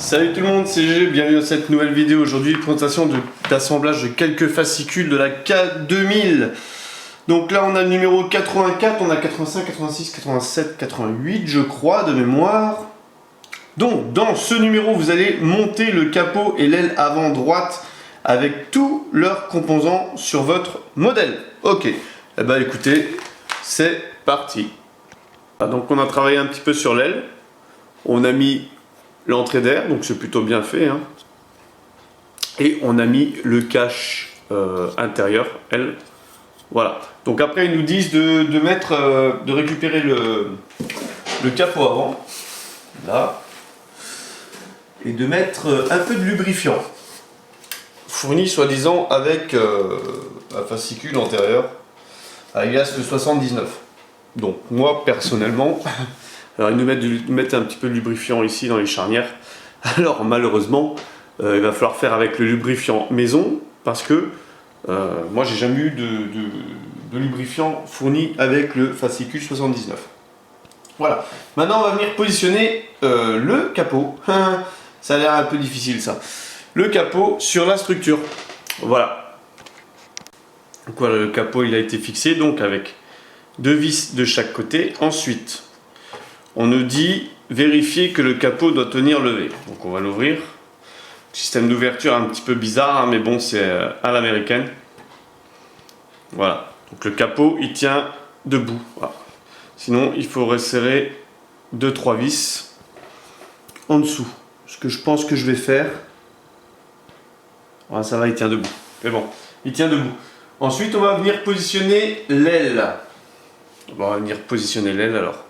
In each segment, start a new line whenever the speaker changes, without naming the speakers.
Salut tout le monde, c'est GG, bienvenue dans cette nouvelle vidéo. Aujourd'hui, présentation d'assemblage de quelques fascicules de la K2000. Donc là, on a le numéro 84, on a 85, 86, 87, 88, je crois, de mémoire. Donc, dans ce numéro, vous allez monter le capot et l'aile avant droite avec tous leurs composants sur votre modèle. Ok, eh ben écoutez, c'est parti. Donc, on a travaillé un petit peu sur l'aile. On a mis l'entrée d'air, donc c'est plutôt bien fait, hein. Et on a mis le cache intérieur, elle. Voilà. Donc après ils nous disent de récupérer le capot avant, là, et de mettre un peu de lubrifiant, fourni soi-disant avec un fascicule antérieur, alias le 79. Donc moi personnellement, alors ils nous mettent un petit peu de lubrifiant ici dans les charnières. Alors malheureusement, il va falloir faire avec le lubrifiant maison parce que moi j'ai jamais eu de lubrifiant fourni avec le fascicule 79. Voilà. Maintenant on va venir positionner le capot. Ça a l'air un peu difficile ça. Le capot sur la structure. Voilà. Donc voilà, le capot il a été fixé donc avec deux vis de chaque côté. Ensuite, on nous dit vérifier que le capot doit tenir levé. Donc on va l'ouvrir. Système d'ouverture un petit peu bizarre, hein, mais bon, c'est à l'américaine. Voilà. Donc le capot, il tient debout. Voilà. Sinon, il faut resserrer 2-3 vis en dessous. Ce que je pense que je vais faire. Voilà, ça va, il tient debout. Mais bon, il tient debout. Ensuite, on va venir positionner l'aile. On va venir positionner l'aile alors.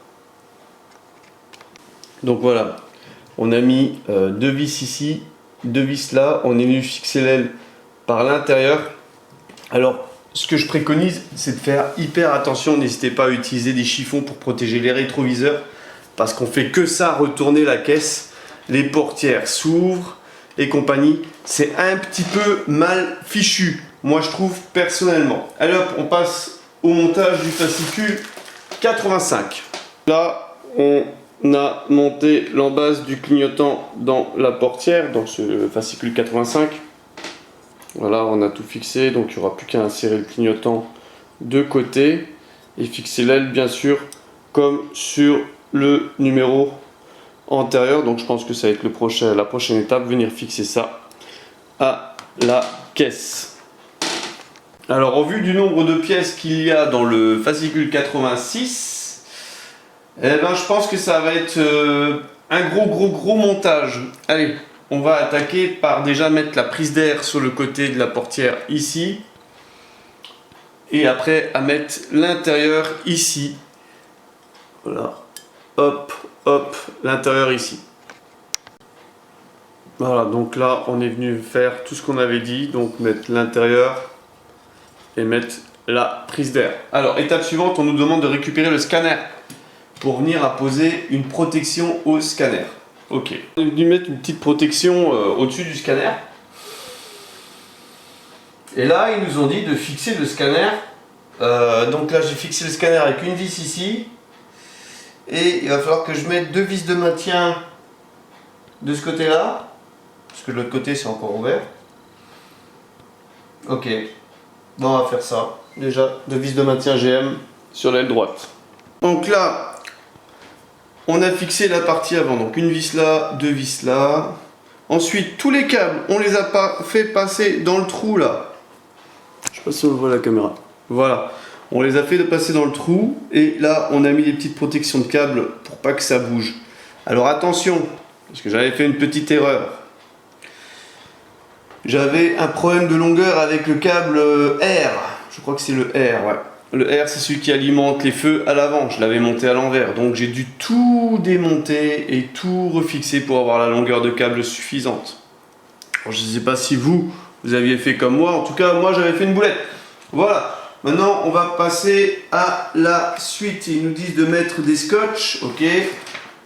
Donc voilà, on a mis deux vis ici, deux vis là, on est venu fixer l'aile par l'intérieur. Alors, ce que je préconise, c'est de faire hyper attention, n'hésitez pas à utiliser des chiffons pour protéger les rétroviseurs, parce qu'on fait que ça, retourner la caisse, les portières s'ouvrent et compagnie, c'est un petit peu mal fichu, moi je trouve personnellement. Alors, on passe au montage du fascicule 85. Là, on a monté l'embase du clignotant dans la portière, dans ce fascicule 85. Voilà, on a tout fixé, donc il n'y aura plus qu'à insérer le clignotant de côté et fixer l'aile bien sûr comme sur le numéro antérieur. Donc je pense que ça va être la prochaine étape, venir fixer ça à la caisse. Alors au vu du nombre de pièces qu'il y a dans le fascicule 86, eh ben, je pense que ça va être un gros montage. Allez, on va attaquer par déjà mettre la prise d'air sur le côté de la portière ici. Et après à mettre l'intérieur ici. Voilà. Hop, hop, l'intérieur ici. Voilà, donc là on est venu faire tout ce qu'on avait dit. Donc mettre l'intérieur et mettre la prise d'air. Alors, étape suivante, on nous demande de récupérer le scanner pour venir apposer une protection au scanner. Ok. On est venu mettre une petite protection au-dessus du scanner. Et là, ils nous ont dit de fixer le scanner. Donc là, j'ai fixé le scanner avec une vis ici. Et il va falloir que je mette deux vis de maintien de ce côté-là. Parce que de l'autre côté, c'est encore ouvert. Ok. Bon, on va faire ça. Déjà, deux vis de maintien GM sur l'aile droite. Donc là, on a fixé la partie avant, donc une vis là, deux vis là. Ensuite, tous les câbles, on les a pas fait passer dans le trou là. Je sais pas si on voit la caméra. Voilà, on les a fait passer dans le trou et là, on a mis des petites protections de câbles pour pas que ça bouge. Alors attention, parce que j'avais fait une petite erreur. J'avais un problème de longueur avec le câble R. Je crois que c'est le R, ouais. Le R, c'est celui qui alimente les feux à l'avant. Je l'avais monté à l'envers. Donc j'ai dû tout démonter et tout refixer pour avoir la longueur de câble suffisante. Alors, je ne sais pas si vous aviez fait comme moi. En tout cas, moi, j'avais fait une boulette. Voilà. Maintenant, on va passer à la suite. Ils nous disent de mettre des scotch, ok,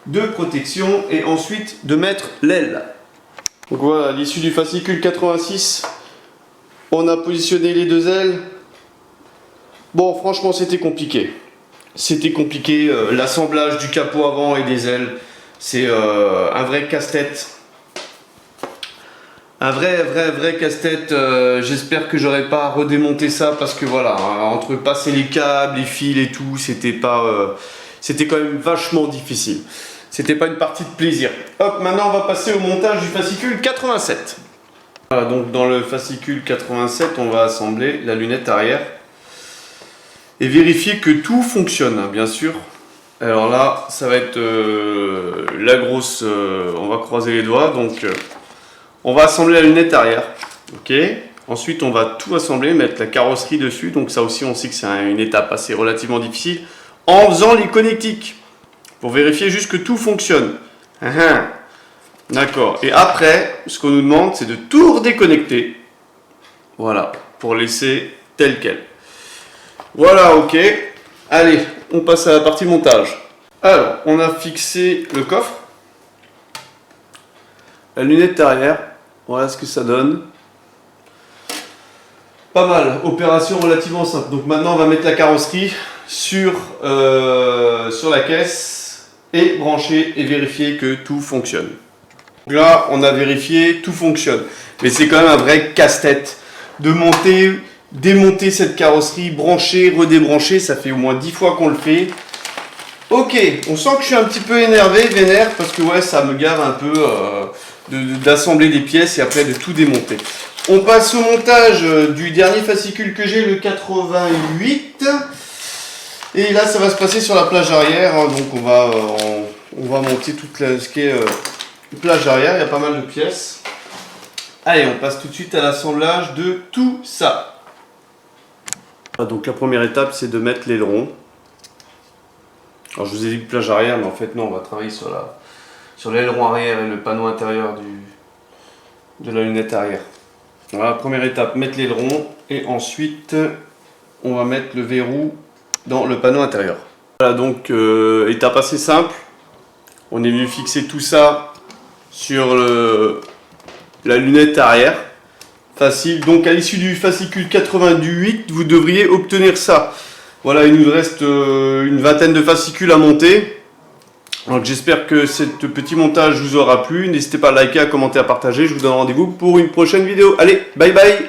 de protection et ensuite de mettre l'aile. Donc voilà, à l'issue du fascicule 86, on a positionné les deux ailes. Bon, franchement, c'était compliqué. C'était compliqué, l'assemblage du capot avant et des ailes, c'est un vrai casse-tête. Un vrai casse-tête. J'espère que j'aurai pas à redémonter ça parce que voilà, entre passer les câbles, les fils et tout, c'était quand même vachement difficile. C'était pas une partie de plaisir. Hop, maintenant on va passer au montage du fascicule 87. Voilà, donc dans le fascicule 87, on va assembler la lunette arrière et vérifier que tout fonctionne, hein, bien sûr. Alors là, ça va être la grosse. On va croiser les doigts, donc. On va assembler la lunette arrière, ok. Ensuite, on va tout assembler, mettre la carrosserie dessus. Donc ça aussi, on sait que c'est une étape assez relativement difficile. En faisant les connectiques, pour vérifier juste que tout fonctionne. D'accord. Et après, ce qu'on nous demande, c'est de tout redéconnecter. Voilà, pour laisser tel quel. Voilà, ok. Allez, on passe à la partie montage. Alors, on a fixé le coffre. La lunette arrière, voilà ce que ça donne. Pas mal, opération relativement simple. Donc maintenant on va mettre la carrosserie sur la caisse et brancher et vérifier que tout fonctionne. Donc là on a vérifié, tout fonctionne. Mais c'est quand même un vrai casse-tête de monter, démonter cette carrosserie, brancher, redébrancher. Ça fait au moins 10 fois qu'on le fait. Ok, on sent que je suis un petit peu énervé, vénère, parce que ouais, ça me gave un peu d'assembler des pièces et après de tout démonter. On passe au montage du dernier fascicule que j'ai, le 88. Et là, ça va se passer sur la plage arrière. Hein, donc on va monter toute ce qui est plage arrière. Il y a pas mal de pièces. Allez, on passe tout de suite à l'assemblage de tout ça. Donc la première étape, c'est de mettre l'aileron. Alors je vous ai dit plage arrière, mais en fait non, on va travailler sur l'aileron arrière et le panneau intérieur de la lunette arrière. Voilà, première étape, mettre l'aileron et ensuite on va mettre le verrou dans le panneau intérieur. Voilà, donc étape assez simple. On est venu fixer tout ça sur la lunette arrière. Facile, donc à l'issue du fascicule 88, vous devriez obtenir ça. Voilà, il nous reste une vingtaine de fascicules à monter. Donc j'espère que ce petit montage vous aura plu. N'hésitez pas à liker, à commenter, à partager. Je vous donne rendez-vous pour une prochaine vidéo. Allez, bye bye!